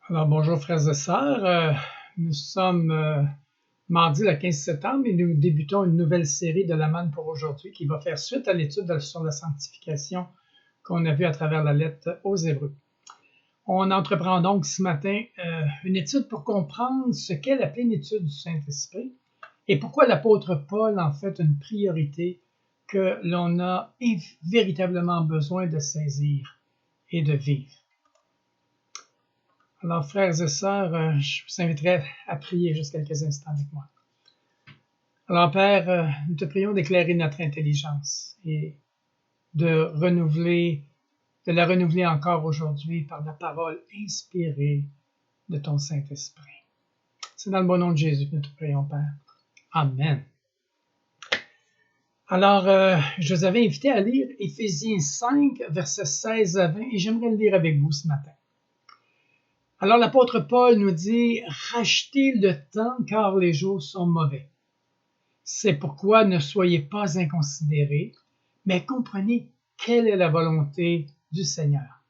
Alors bonjour frères et sœurs, nous sommes mardi le 15 septembre et nous débutons une nouvelle série de la manne pour aujourd'hui qui va faire suite à l'étude sur la sanctification qu'on a vue à travers la lettre aux Hébreux. On entreprend donc ce matin une étude pour comprendre ce qu'est la plénitude du Saint-Esprit et pourquoi l'apôtre Paul en fait une priorité que l'on a véritablement besoin de saisir et de vivre. Alors, frères et sœurs, je vous inviterai à prier juste quelques instants avec moi. Alors, Père, nous te prions d'éclairer notre intelligence et de la renouveler encore aujourd'hui par la parole inspirée de ton Saint-Esprit. C'est dans le bon nom de Jésus que nous te prions, Père. Amen. Alors, je vous avais invité à lire Éphésiens 5, versets 16 à 20, et j'aimerais le lire avec vous ce matin. Alors l'apôtre Paul nous dit « Rachetez le temps car les jours sont mauvais. C'est pourquoi ne soyez pas inconsidérés, mais comprenez quelle est la volonté du Seigneur.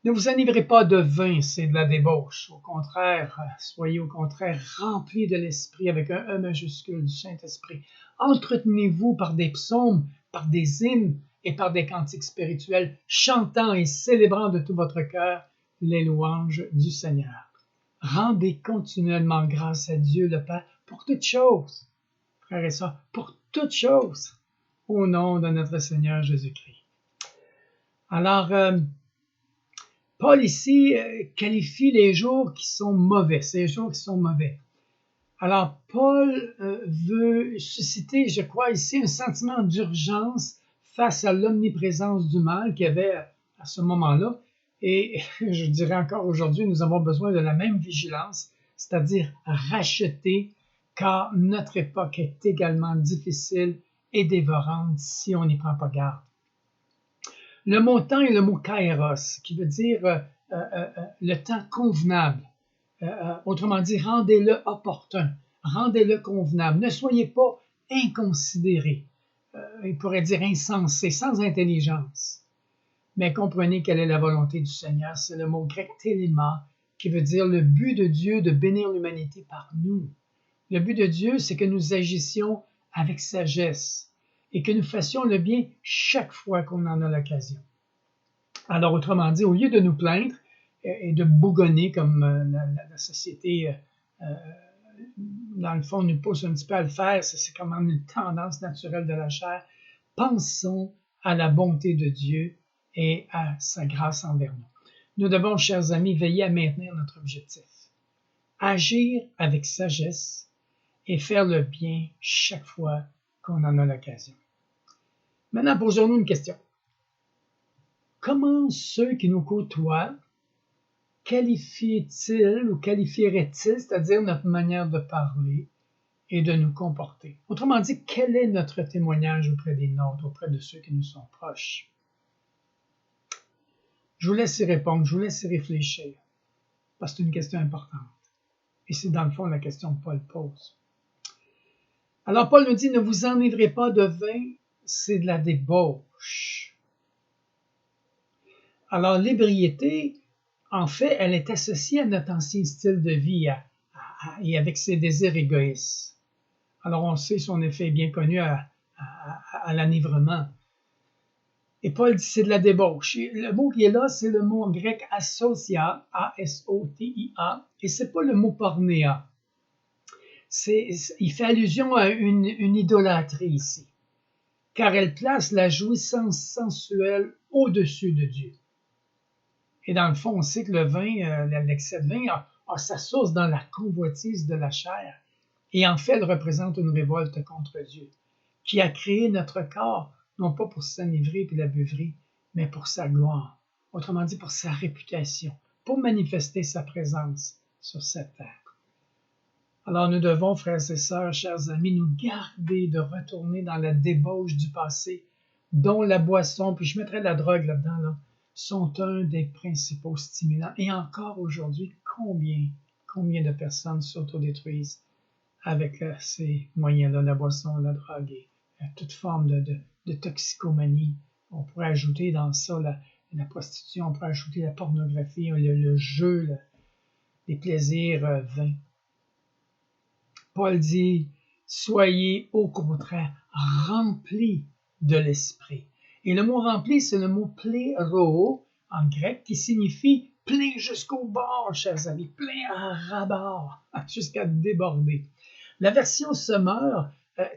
Ne vous enivrez pas de vin, c'est de la débauche. Au contraire, soyez au contraire remplis de l'Esprit avec un E majuscule du Saint-Esprit. Entretenez-vous par des psaumes, par des hymnes et par des cantiques spirituels, chantant et célébrant de tout votre cœur les louanges du Seigneur. Rendez continuellement grâce à Dieu le Père pour toutes choses, frères et sœurs, pour toutes choses, au nom de notre Seigneur Jésus-Christ. Alors, Paul ici qualifie les jours qui sont mauvais, ces jours qui sont mauvais. Alors, Paul veut susciter, je crois, ici un sentiment d'urgence face à l'omniprésence du mal qu'il y avait à ce moment-là. Et je dirais encore aujourd'hui, nous avons besoin de la même vigilance, c'est-à-dire racheter, car notre époque est également difficile et dévorante si on n'y prend pas garde. Le mot temps est le mot kairos, qui veut dire le temps convenable. Autrement dit, rendez-le opportun, rendez-le convenable. Ne soyez pas inconsidérés, il pourrait dire insensés, sans intelligence. Mais comprenez quelle est la volonté du Seigneur. C'est le mot grec téléma, qui veut dire le but de Dieu de bénir l'humanité par nous. Le but de Dieu, c'est que nous agissions avec sagesse et que nous fassions le bien chaque fois qu'on en a l'occasion. Alors, autrement dit, au lieu de nous plaindre et de bougonner comme la société, dans le fond, nous pousse un petit peu à le faire, c'est comme une tendance naturelle de la chair, pensons à la bonté de Dieu et à sa grâce envers nous. Nous devons, chers amis, veiller à maintenir notre objectif, agir avec sagesse et faire le bien chaque fois qu'on en a l'occasion. Maintenant, posons-nous une question. Comment ceux qui nous côtoient qualifieraient-ils, c'est-à-dire notre manière de parler et de nous comporter? Autrement dit, quel est notre témoignage auprès des nôtres, auprès de ceux qui nous sont proches? Je vous laisse y répondre, je vous laisse y réfléchir, parce que c'est une question importante. Et c'est dans le fond la question que Paul pose. Alors Paul nous dit, ne vous enivrez pas de vin, c'est de la débauche. Alors l'ébriété, en fait, elle est associée à notre ancien style de vie et avec ses désirs égoïstes. Alors on sait son effet bien connu à l'enivrement. Et Paul dit c'est de la débauche. Et le mot qui est là, c'est le mot grec asotia, A-S-O-T-I-A, et c'est pas le mot pornéa. Il fait allusion à une idolâtrie ici, car elle place la jouissance sensuelle au-dessus de Dieu. Et dans le fond, on sait que le vin, l'excès de vin a sa source dans la convoitise de la chair. Et en fait, elle représente une révolte contre Dieu, qui a créé notre corps, non pas pour s'enivrer et la beuverie, mais pour sa gloire. Autrement dit, pour sa réputation, pour manifester sa présence sur cette terre. Alors nous devons, frères et sœurs, chers amis, nous garder de retourner dans la débauche du passé, dont la boisson, puis je mettrai la drogue là-dedans, sont un des principaux stimulants. Et encore aujourd'hui, combien de personnes s'autodétruisent avec ces moyens-là, la boisson, la drogue et toute forme de toxicomanie. On pourrait ajouter dans ça la prostitution, on pourrait ajouter la pornographie, le jeu, des plaisirs vains. Paul dit, soyez au contraire remplis de l'esprit. Et le mot rempli, c'est le mot pléro en grec qui signifie plein jusqu'au bord, chers amis, plein à ras-bord, jusqu'à déborder. La version Semeur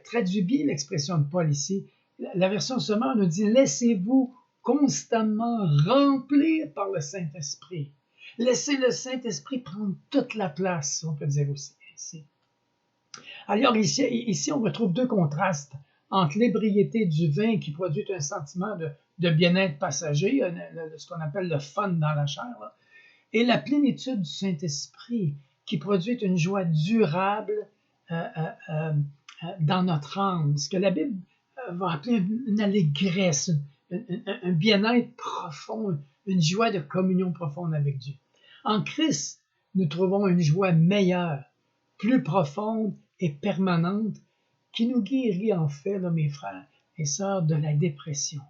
traduit bien l'expression de Paul ici. La version Semeur nous dit, laissez-vous constamment remplir par le Saint-Esprit. Laissez le Saint-Esprit prendre toute la place, on peut dire aussi ici. Alors ici, on retrouve deux contrastes entre l'ébriété du vin qui produit un sentiment de bien-être passager, ce qu'on appelle le fun dans la chair, là, et la plénitude du Saint-Esprit qui produit une joie durable dans notre âme, ce que la Bible va appeler une allégresse, un bien-être profond, une joie de communion profonde avec Dieu. En Christ, nous trouvons une joie meilleure, plus profonde et permanente qui nous guérit en fait, là, mes frères et sœurs, de la dépression.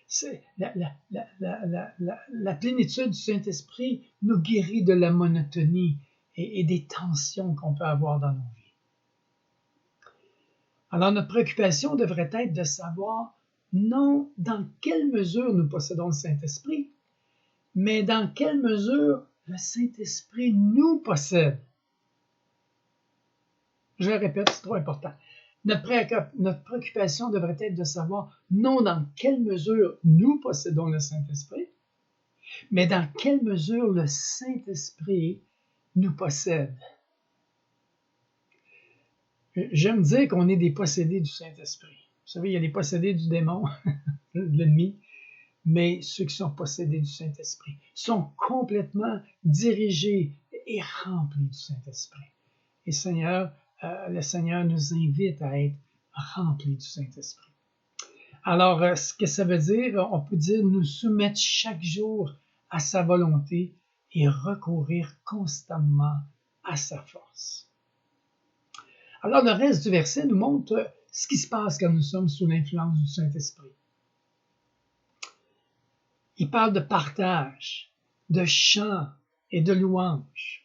C'est la plénitude du Saint-Esprit nous guérit de la monotonie et des tensions qu'on peut avoir dans nos vies. Alors notre préoccupation devrait être de savoir non dans quelle mesure nous possédons le Saint-Esprit, mais dans quelle mesure le Saint-Esprit nous possède. Je le répète, c'est trop important. Notre préoccupation devrait être de savoir non dans quelle mesure nous possédons le Saint-Esprit, mais dans quelle mesure le Saint-Esprit nous possède. J'aime dire qu'on est des possédés du Saint-Esprit. Vous savez, il y a les possédés du démon, de l'ennemi, mais ceux qui sont possédés du Saint-Esprit sont complètement dirigés et remplis du Saint-Esprit. Et le Seigneur nous invite à être remplis du Saint-Esprit. Alors, ce que ça veut dire, on peut dire nous soumettre chaque jour à sa volonté et recourir constamment à sa force. Alors, le reste du verset nous montre ce qui se passe quand nous sommes sous l'influence du Saint-Esprit. Il parle de partage, de chant et de louange.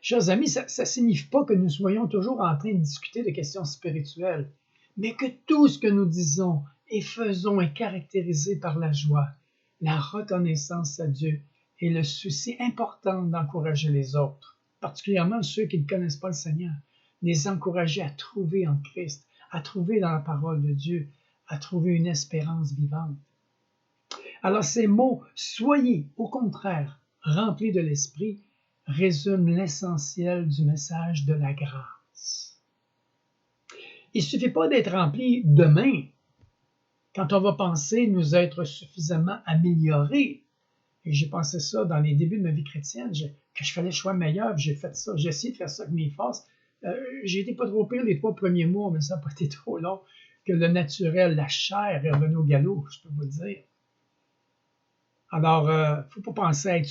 Chers amis, ça ne signifie pas que nous soyons toujours en train de discuter de questions spirituelles, mais que tout ce que nous disons et faisons est caractérisé par la joie, la reconnaissance à Dieu et le souci important d'encourager les autres, particulièrement ceux qui ne connaissent pas le Seigneur, les encourager à trouver en Christ, à trouver dans la parole de Dieu, à trouver une espérance vivante. Alors ces mots « soyez au contraire remplis de l'Esprit » résument l'essentiel du message de la grâce. Il ne suffit pas d'être rempli demain, quand on va penser nous être suffisamment améliorés. Et j'ai pensé ça dans les débuts de ma vie chrétienne, que je fallait le choix meilleur, j'ai fait ça, j'ai essayé de faire ça avec mes forces. J'ai été pas trop pire les 3 premiers mois, mais ça n'a pas été trop long, que le naturel, la chair est revenue au galop, je peux vous le dire. Alors, il ne faut pas penser à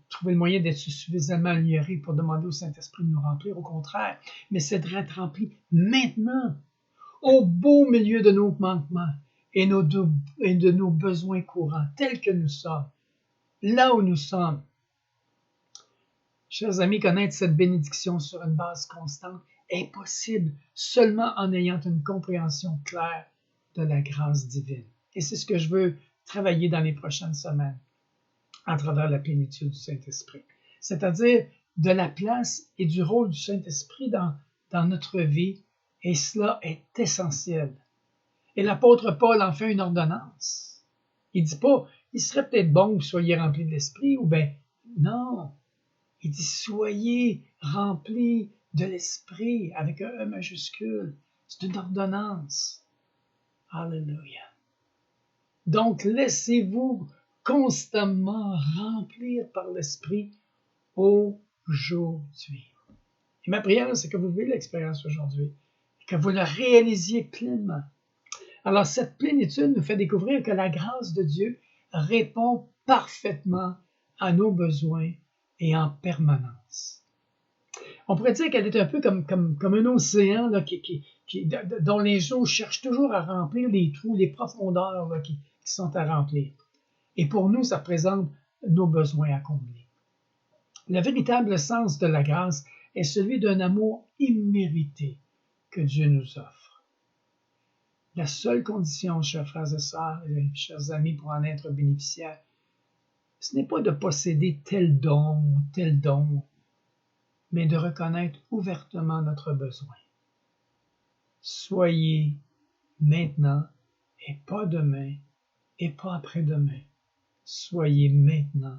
trouver le moyen d'être suffisamment amélioré pour demander au Saint-Esprit de nous remplir, au contraire, mais c'est d'être rempli maintenant, au beau milieu de nos manquements et de nos besoins courants, tels que nous sommes, là où nous sommes. Chers amis, connaître cette bénédiction sur une base constante est possible seulement en ayant une compréhension claire de la grâce divine. Et c'est ce que je veux travailler dans les prochaines semaines à travers la plénitude du Saint-Esprit. C'est-à-dire de la place et du rôle du Saint-Esprit dans notre vie, et cela est essentiel. Et l'apôtre Paul en fait une ordonnance. Il ne dit pas, il serait peut-être bon que vous soyez remplis de l'Esprit, ou bien, non. Il dit, soyez remplis de l'Esprit, avec un E majuscule. C'est une ordonnance. Alléluia. Donc, laissez-vous constamment remplir par l'Esprit aujourd'hui. Et ma prière, c'est que vous vivez l'expérience aujourd'hui, que vous le réalisiez pleinement. Alors, cette plénitude nous fait découvrir que la grâce de Dieu répond parfaitement à nos besoins et en permanence. On pourrait dire qu'elle est un peu comme un océan là, dont les eaux cherchent toujours à remplir les trous, les profondeurs là, qui sont à remplir. Et pour nous, ça représente nos besoins à combler. Le véritable sens de la grâce est celui d'un amour immérité que Dieu nous offre. La seule condition, chers frères et sœurs, et chers amis, pour en être bénéficiaire, ce n'est pas de posséder tel don, mais de reconnaître ouvertement notre besoin. Soyez maintenant et pas demain et pas après-demain. Soyez maintenant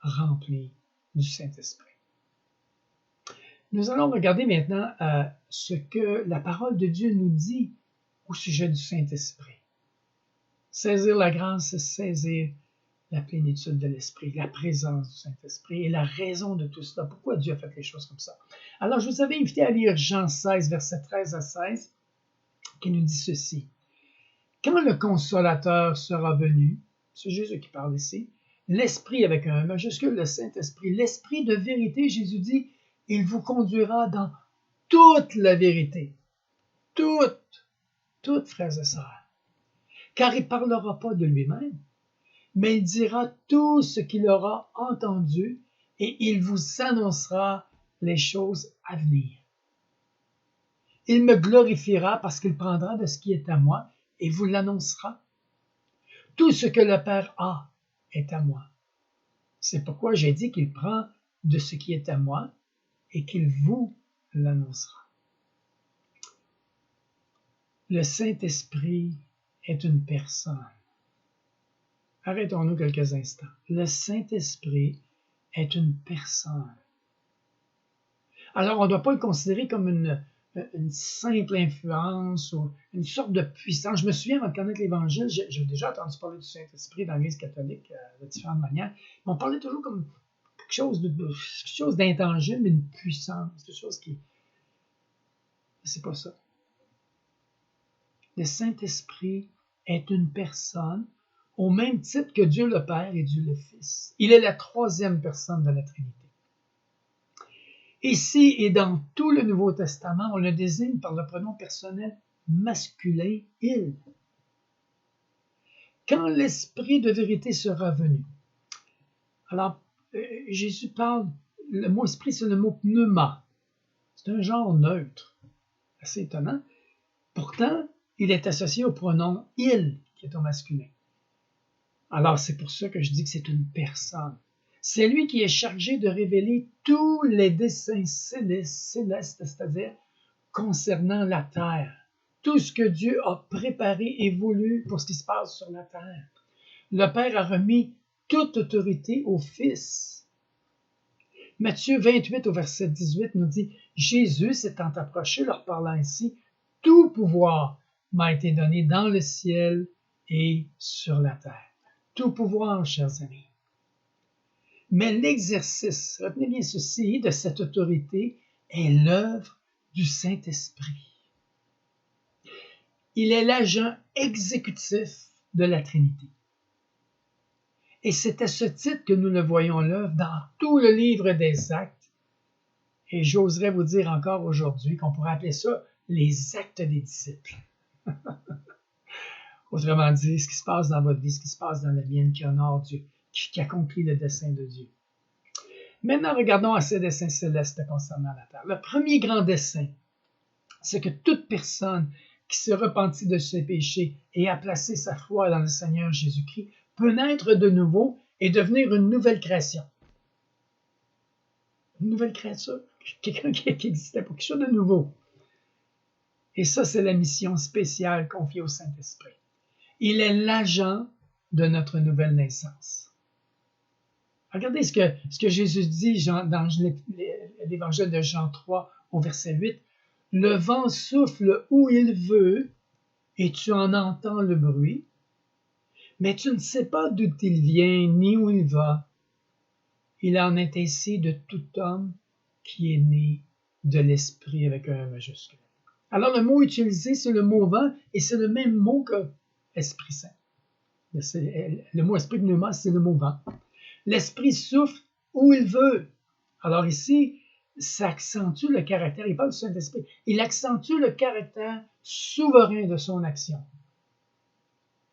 remplis du Saint-Esprit. Nous allons regarder maintenant ce que la parole de Dieu nous dit au sujet du Saint-Esprit. Saisir la grâce, c'est saisir la plénitude de l'Esprit, la présence du Saint-Esprit et la raison de tout cela. Pourquoi Dieu a fait les choses comme ça? Alors, je vous avais invité à lire Jean 16, versets 13 à 16, qui nous dit ceci. Quand le Consolateur sera venu, c'est Jésus qui parle ici, l'Esprit avec un majuscule, le Saint-Esprit, l'Esprit de vérité, Jésus dit, il vous conduira dans toute la vérité. Toute, frères et sœurs. Car il ne parlera pas de lui-même, mais il dira tout ce qu'il aura entendu et il vous annoncera les choses à venir. Il me glorifiera parce qu'il prendra de ce qui est à moi et vous l'annoncera. Tout ce que le Père a est à moi. C'est pourquoi j'ai dit qu'il prend de ce qui est à moi et qu'il vous l'annoncera. Le Saint-Esprit est une personne. Arrêtons-nous quelques instants. Le Saint-Esprit est une personne. Alors, on ne doit pas le considérer comme une simple influence ou une sorte de puissance. Je me souviens, avant de connaître l'Évangile, j'ai déjà entendu parler du Saint-Esprit dans l'Église catholique de différentes manières. On parlait toujours comme quelque chose d'intangible, mais une puissance, quelque chose qui... C'est pas ça. Le Saint-Esprit est une personne au même titre que Dieu le Père et Dieu le Fils. Il est la troisième personne de la Trinité. Ici et dans tout le Nouveau Testament, on le désigne par le pronom personnel masculin « il ». Quand l'Esprit de vérité sera venu. Alors, Jésus parle, le mot esprit, c'est le mot pneuma. C'est un genre neutre, assez étonnant. Pourtant, il est associé au pronom « il » qui est au masculin. Alors, c'est pour ça que je dis que c'est une personne. C'est lui qui est chargé de révéler tous les desseins célestes, c'est-à-dire concernant la terre. Tout ce que Dieu a préparé et voulu pour ce qui se passe sur la terre. Le Père a remis toute autorité au Fils. Matthieu 28 au verset 18 nous dit, Jésus s'étant approché, leur parlant ainsi, tout pouvoir m'a été donné dans le ciel et sur la terre. Tout pouvoir, chers amis. Mais l'exercice, retenez bien ceci, de cette autorité est l'œuvre du Saint-Esprit. Il est l'agent exécutif de la Trinité. Et c'est à ce titre que nous le voyons l'œuvre dans tout le livre des Actes. Et j'oserais vous dire encore aujourd'hui qu'on pourrait appeler ça les actes des disciples. Autrement dit, ce qui se passe dans votre vie, ce qui se passe dans la mienne, qui honore Dieu, qui accomplit le dessein de Dieu. Maintenant, regardons à ces desseins célestes concernant la terre. Le premier grand dessein, c'est que toute personne qui se repentit de ses péchés et a placé sa foi dans le Seigneur Jésus-Christ peut naître de nouveau et devenir une nouvelle création. Une nouvelle créature, quelqu'un qui existait pour quelque chose de nouveau. Et ça, c'est la mission spéciale confiée au Saint-Esprit. Il est l'agent de notre nouvelle naissance. Regardez ce que Jésus dit dans l'évangile de Jean 3 au verset 8. Le vent souffle où il veut et tu en entends le bruit, mais tu ne sais pas d'où il vient ni où il va. Il en est ainsi de tout homme qui est né de l'Esprit avec un majuscule. Alors le mot utilisé, c'est le mot vent et c'est le même mot que Esprit Saint. Le mot esprit pneuma, c'est le mot vent. L'Esprit souffle où il veut. Alors ici, ça accentue le caractère, il parle du Saint-Esprit, il accentue le caractère souverain de son action.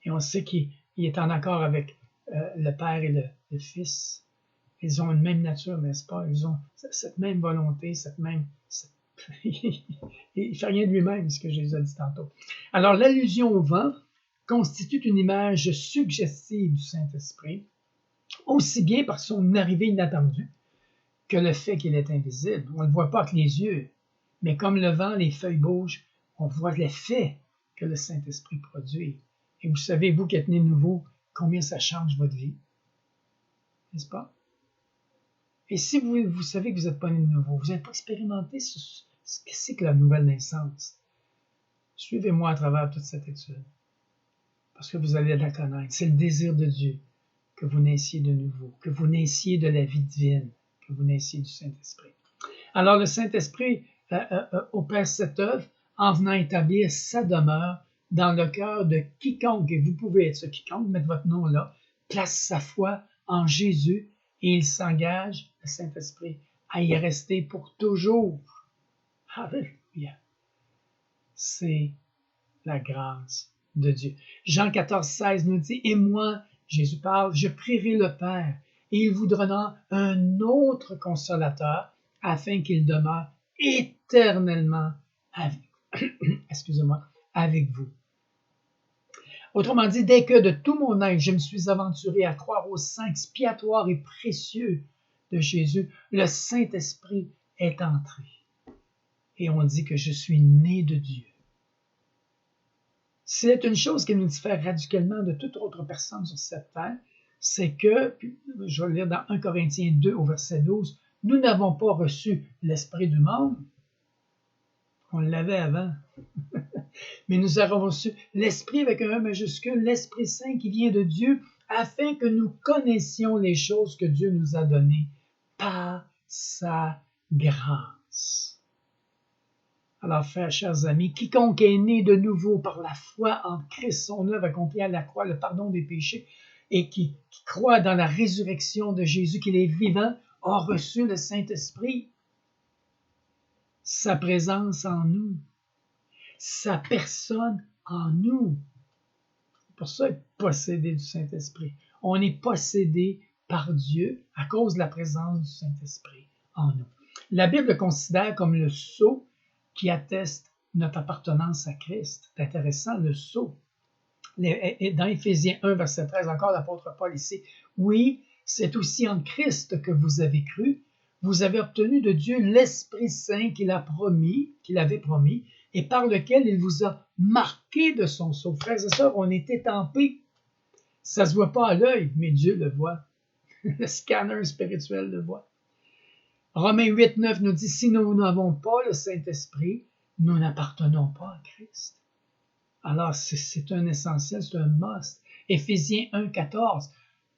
Et on sait qu'il est en accord avec le Père et le Fils, Ils ont une même nature, n'est-ce pas? Ils ont cette même volonté, il ne fait rien de lui-même, ce que Jésus a dit tantôt. Alors, l'allusion au vent constitue une image suggestive du Saint-Esprit, aussi bien par son arrivée inattendue que le fait qu'il est invisible. On ne le voit pas avec les yeux, mais comme le vent, les feuilles bougent, on voit l'effet que le Saint-Esprit produit. Et vous savez, vous qui êtes né nouveau, combien ça change votre vie, n'est-ce pas? Et si vous savez que vous n'êtes pas né de nouveau, vous n'avez pas expérimenté ce que c'est que la nouvelle naissance, suivez-moi à travers toute cette étude, parce que vous allez la connaître. C'est le désir de Dieu que vous naissiez de nouveau, que vous naissiez de la vie divine, que vous naissiez du Saint-Esprit. Alors le Saint-Esprit opère cette œuvre en venant établir sa demeure dans le cœur de quiconque, et vous pouvez être ce quiconque, mettre votre nom là, place sa foi en Jésus, et il s'engage, le Saint-Esprit, à y rester pour toujours. Alléluia. C'est la grâce de Dieu. Jean 14, 16 nous dit, « Et moi, Jésus parle, je prierai le Père, et il vous donnera un autre consolateur, afin qu'il demeure éternellement avec, avec vous. » Autrement dit, dès que de tout mon être, je me suis aventuré à croire au sang expiatoire et précieux de Jésus, le Saint-Esprit est entré. Et on dit que je suis né de Dieu. C'est une chose qui nous diffère radicalement de toute autre personne sur cette terre, c'est que, je vais le lire dans 1 Corinthiens 2 au verset 12, nous n'avons pas reçu l'Esprit du monde, on l'avait avant, mais nous avons reçu l'Esprit avec un E majuscule, l'Esprit Saint qui vient de Dieu, afin que nous connaissions les choses que Dieu nous a données par sa grâce. Alors, chers amis, quiconque est né de nouveau par la foi en Christ, son œuvre accomplie à la croix, le pardon des péchés, et qui croit dans la résurrection de Jésus, qu'il est vivant, a reçu le Saint-Esprit, sa présence en nous, sa personne en nous. C'est pour ça être possédé du Saint-Esprit. On est possédé par Dieu à cause de la présence du Saint-Esprit en nous. La Bible le considère comme le sceau qui atteste notre appartenance à Christ. C'est intéressant, le sceau. Dans Éphésiens 1, verset 13, encore l'apôtre Paul ici, « Oui, c'est aussi en Christ que vous avez cru. Vous avez obtenu de Dieu l'Esprit Saint qu'il avait promis, et par lequel il vous a marqué de son sceau. » Frères et sœurs, on est étampés. Ça ne se voit pas à l'œil, mais Dieu le voit. Le scanner spirituel le voit. Romains 8, 9 nous dit, « Si nous n'avons pas le Saint-Esprit, nous n'appartenons pas à Christ. » Alors, c'est un essentiel, c'est un must. Éphésiens 1, 14,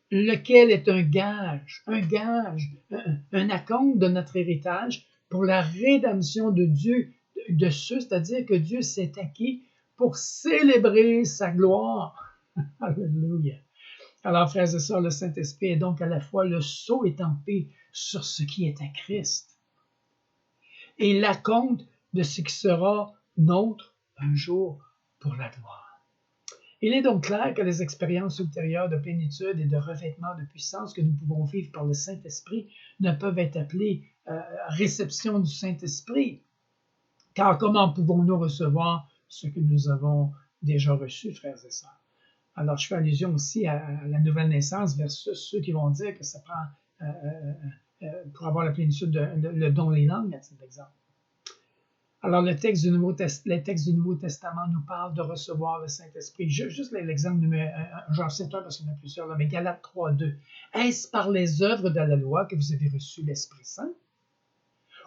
lequel est un gage, un acompte de notre héritage pour la rédemption de Dieu, de ceux, c'est-à-dire que Dieu s'est acquis pour célébrer sa gloire. Alléluia. Alors, frères et sœurs, le Saint-Esprit est donc à la fois le sceau étampé sur ce qui est à Christ et l'acompte de ce qui sera nôtre un jour pour la gloire. Il est donc clair que les expériences ultérieures de plénitude et de revêtement de puissance que nous pouvons vivre par le Saint-Esprit ne peuvent être appelées réception du Saint-Esprit. Car comment pouvons-nous recevoir ce que nous avons déjà reçu, frères et sœurs? Alors, je fais allusion aussi à la nouvelle naissance versus ceux qui vont dire que ça prend, pour avoir la plénitude, le don des langues, à titre d'exemple. Alors, les textes du Nouveau Testament nous parlent de recevoir le Saint-Esprit. Juste l'exemple, j'en cite un parce qu'il y en a plusieurs, là, mais Galates 3, 2. Est-ce par les œuvres de la loi que vous avez reçu l'Esprit Saint?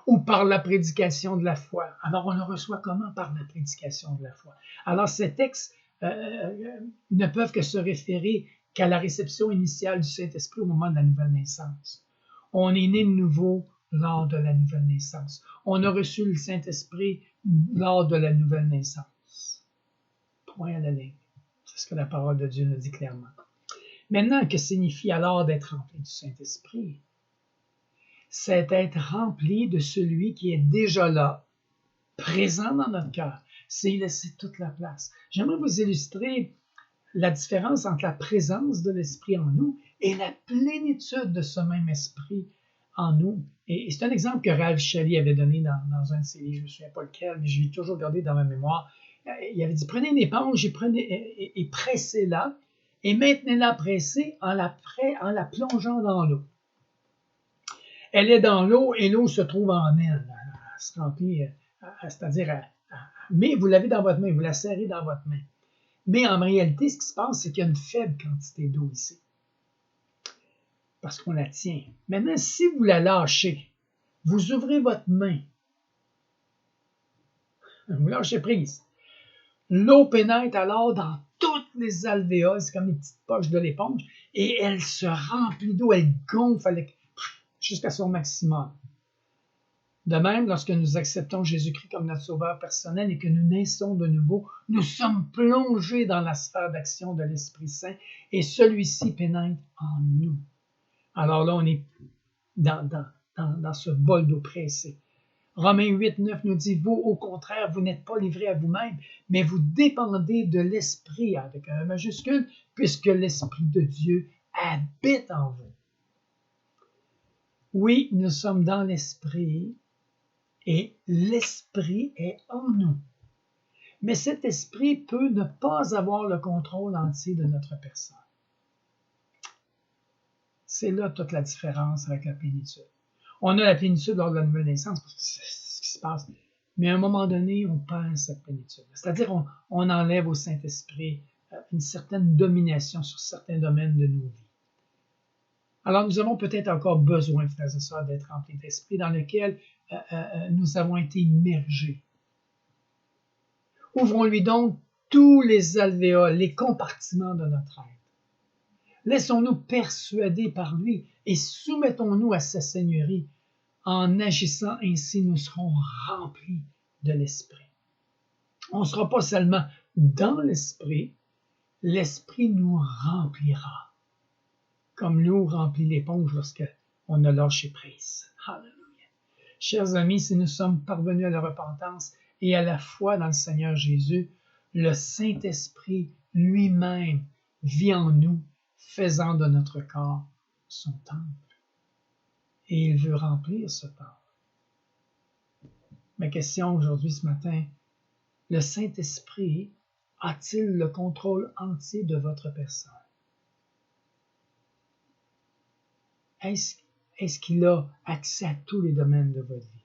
Ou par la prédication de la foi? Alors, on le reçoit comment? Par la prédication de la foi. Alors, ces textes ne peuvent que se référer qu'à la réception initiale du Saint-Esprit au moment de la nouvelle naissance. On est né de nouveau lors de la nouvelle naissance. On a reçu le Saint-Esprit lors de la nouvelle naissance. Point à la ligne. C'est ce que la parole de Dieu nous dit clairement. Maintenant, que signifie alors d'être rempli du Saint-Esprit? C'est être rempli de celui qui est déjà là, présent dans notre cœur. C'est y laisser toute la place. J'aimerais vous illustrer la différence entre la présence de l'Esprit en nous et la plénitude de ce même esprit en nous. Et c'est un exemple que Ralph Shelley avait donné dans un de ses livres, je ne me souviens pas lequel, mais je l'ai toujours gardé dans ma mémoire. Il avait dit, prenez une éponge et pressez-la, et maintenez-la pressée en la plongeant dans l'eau. Elle est dans l'eau et l'eau se trouve en elle. Elle se remplit, c'est-à-dire, mais vous l'avez dans votre main, vous la serrez dans votre main. Mais en réalité, ce qui se passe, c'est qu'il y a une faible quantité d'eau ici. Parce qu'on la tient. Maintenant, si vous la lâchez, vous ouvrez votre main, vous lâchez prise. L'eau pénètre alors dans toutes les alvéoles, c'est comme les petites poches de l'éponge, et elle se remplit d'eau, elle gonfle jusqu'à son maximum. De même, lorsque nous acceptons Jésus-Christ comme notre sauveur personnel et que nous naissons de nouveau, nous sommes plongés dans la sphère d'action de l'Esprit Saint et celui-ci pénètre en nous. Alors là, on est dans ce bol d'eau pressée. Romains 8, 9 nous dit, vous, au contraire, vous n'êtes pas livrés à vous-même, mais vous dépendez de l'Esprit, avec un majuscule, puisque l'Esprit de Dieu habite en vous. Oui, nous sommes dans l'Esprit, et l'Esprit est en nous. Mais cet Esprit peut ne pas avoir le contrôle entier de notre personne. C'est là toute la différence avec la plénitude. On a la plénitude lors de la nouvelle naissance, parce que c'est ce qui se passe. Mais à un moment donné, on perd cette plénitude. C'est-à-dire on enlève au Saint-Esprit une certaine domination sur certains domaines de nos vies. Alors nous avons peut-être encore besoin, frères et sœurs, d'être remplis d'esprit dans lequel nous avons été immergés. Ouvrons-lui donc tous les alvéoles, les compartiments de notre être. Laissons-nous persuader par lui et soumettons-nous à sa seigneurie. En agissant ainsi, nous serons remplis de l'Esprit. On ne sera pas seulement dans l'Esprit, l'Esprit nous remplira, comme l'eau remplit l'éponge lorsqu'on a lâché prise. Alléluia. Chers amis, si nous sommes parvenus à la repentance et à la foi dans le Seigneur Jésus, le Saint-Esprit lui-même vit en nous, faisant de notre corps son temple. Et il veut remplir ce temple. Ma question aujourd'hui, ce matin, le Saint-Esprit a-t-il le contrôle entier de votre personne? Est-ce qu'il a accès à tous les domaines de votre vie?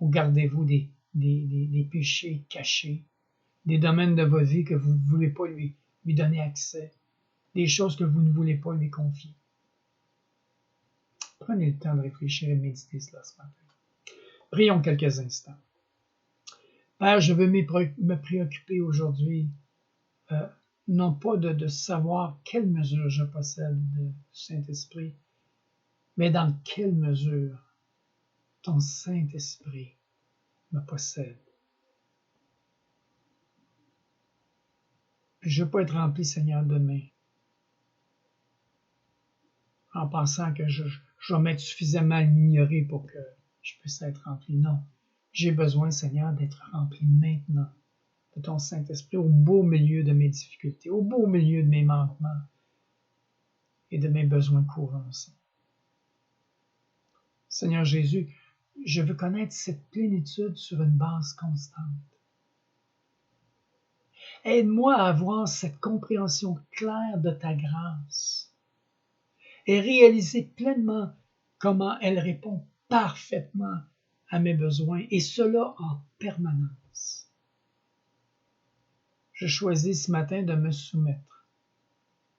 Ou gardez-vous des péchés cachés, des domaines de votre vie que vous ne voulez pas lui donner accès, des choses que vous ne voulez pas lui confier? Prenez le temps de réfléchir et de méditer cela ce matin. Prions quelques instants. Père, je veux me préoccuper aujourd'hui, non pas de savoir quelle mesure je possède du Saint-Esprit, mais dans quelle mesure ton Saint-Esprit me possède. Puis je ne veux pas être rempli, Seigneur, demain, en pensant que je vais m'être suffisamment ignoré pour que je puisse être rempli. Non, j'ai besoin, Seigneur, d'être rempli maintenant de ton Saint-Esprit au beau milieu de mes difficultés, au beau milieu de mes manquements et de mes besoins courants aussi. Seigneur Jésus, je veux connaître cette plénitude sur une base constante. Aide-moi à avoir cette compréhension claire de ta grâce et réaliser pleinement comment elle répond parfaitement à mes besoins, et cela en permanence. Je choisis ce matin de me soumettre,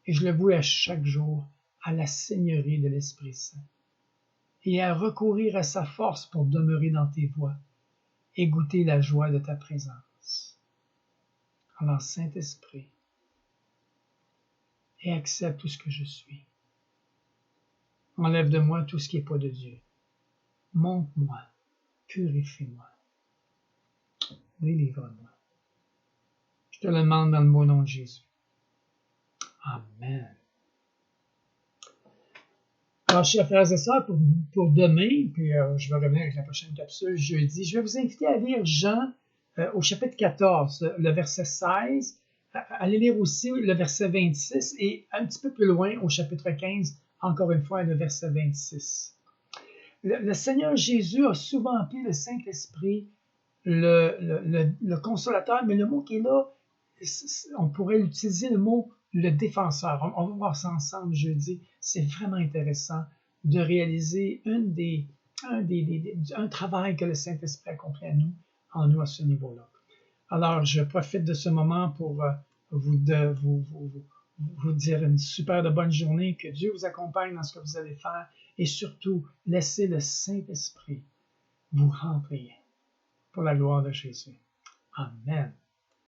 et je le voue à chaque jour, à la Seigneurie de l'Esprit Saint, et à recourir à sa force pour demeurer dans tes voies et goûter la joie de ta présence. Alors, Saint-Esprit, et accepte tout ce que je suis. Enlève de moi tout ce qui n'est pas de Dieu. Montre-moi, purifie-moi, délivre-moi. Je te le demande dans le beau nom de Jésus. Amen. Alors, chers frères et sœurs, pour demain, puis je vais revenir avec la prochaine capsule jeudi, je vais vous inviter à lire Jean au chapitre 14, le verset 16 Allez lire aussi le verset 26 et un petit peu plus loin au chapitre 15, encore une fois, le verset 26. Le Seigneur Jésus a souvent appelé le Saint-Esprit le consolateur, mais le mot qui est là, on pourrait utiliser le mot le défenseur. On va voir ça ensemble jeudi. C'est vraiment intéressant de réaliser un travail que le Saint-Esprit accomplit en nous à ce niveau-là. Alors, je profite de ce moment pour vous dire une super de bonne journée, que Dieu vous accompagne dans ce que vous allez faire et surtout, laissez le Saint-Esprit vous remplir pour la gloire de Jésus. Amen.